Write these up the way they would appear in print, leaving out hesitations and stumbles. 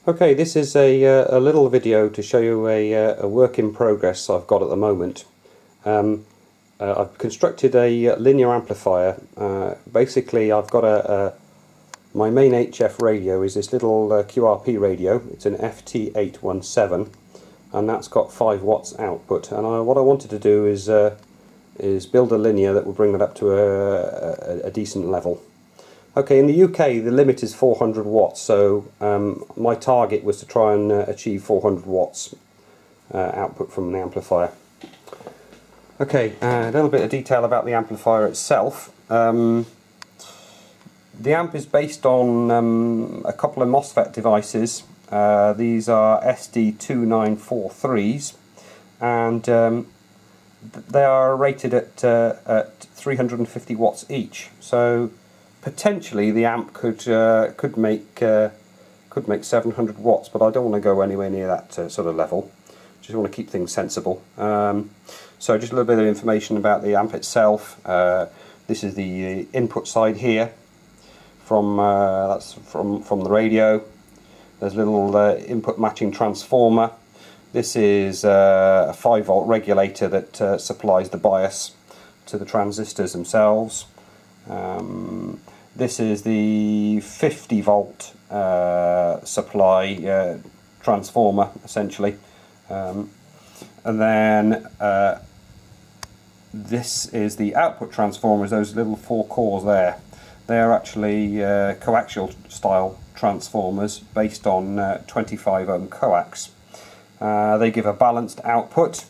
Okay, this is a little video to show you a work in progress I've got at the moment. I've constructed a linear amplifier. Basically, I've got my main HF radio is this little QRP radio. It's an FT817, and that's got 5 watts output. And what I wanted to do is build a linear that will bring it up to a decent level. Okay, in the UK the limit is 400 watts, so my target was to try and achieve 400 watts output from the amplifier. Okay, a little bit of detail about the amplifier itself. The amp is based on a couple of Mosfet devices. These are SD2943s, and they are rated at 350 watts each. So potentially the amp could make 700 watts, but I don't want to go anywhere near that sort of level. Just want to keep things sensible. So just a little bit of information about the amp itself. This is the input side here. That's from the radio. There's a little input matching transformer. This is a 5-volt regulator that supplies the bias to the transistors themselves. This is the 50-volt supply transformer, essentially, and then this is the output transformers. Those little 4 cores there, they are actually coaxial style transformers based on 25 ohm coax. They give a balanced output,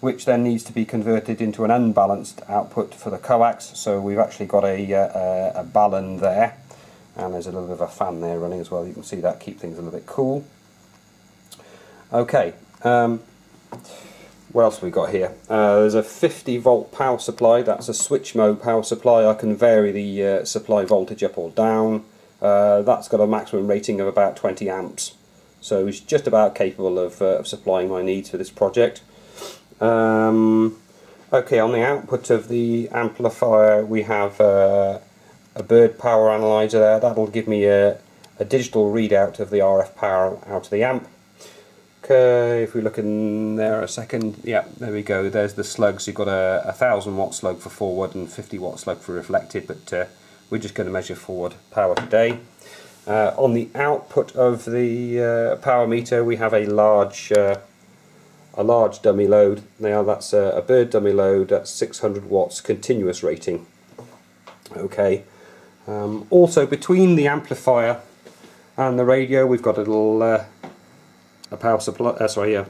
which then needs to be converted into an unbalanced output for the coax. So we've actually got a balun there, and there's a little bit of a fan there running as well. You can see that, keep things a little bit cool. Okay, what else have we got here? There's a 50-volt power supply. That's a switch mode power supply. I can vary the supply voltage up or down. That's got a maximum rating of about 20 amps. So it's just about capable of supplying my needs for this project. Okay, on the output of the amplifier we have a bird power analyzer there. That'll give me a digital readout of the RF power out of the amp. Okay, if we look in there a second, yeah, there we go. There's the slugs. You've got a 1000 watt slug for forward and 50 watt slug for reflected, but we're just going to measure forward power today. On the output of the power meter we have a large dummy load. Now that's a bird dummy load. That's 600 watts continuous rating. Okay. Also between the amplifier and the radio we've got a little a power supply. An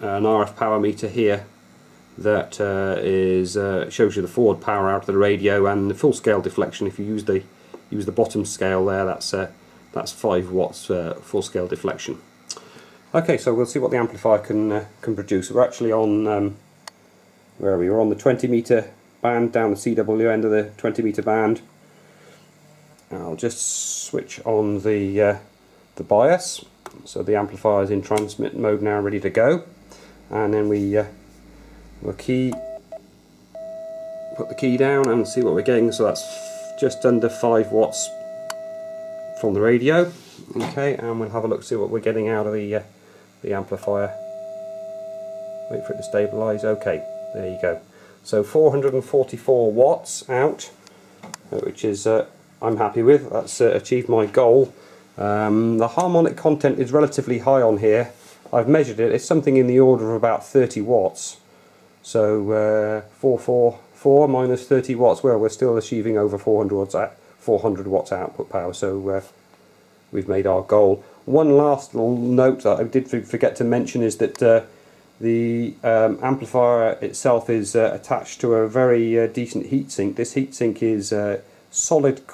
RF power meter here that shows you the forward power out of the radio and the full scale deflection. If you use the bottom scale there, that's 5 watts full scale deflection. Okay, so we'll see what the amplifier can produce. We're actually on where are we? We're on the 20 meter band, down the CW end of the 20 meter band. I'll just switch on the bias, so the amplifier is in transmit mode now, ready to go. And then we'll put the key down and see what we're getting. So that's just under 5 watts from the radio. Okay, and we'll have a look, see what we're getting out of the amplifier. Wait for it to stabilise. Okay, there you go. So 444 watts out, which is I'm happy with. That's achieved my goal. The harmonic content is relatively high on here. I've measured it. It's something in the order of about 30 watts. So 444 minus 30 watts. Well, we're still achieving over 400 watts output power. So we've made our goal. One last little note that I did forget to mention is that the amplifier itself is attached to a very decent heatsink. This heatsink is solid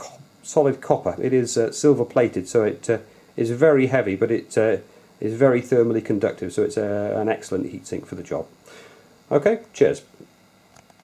copper. It is silver plated, so it is very heavy, but it is very thermally conductive, so it's an excellent heatsink for the job. Okay, cheers.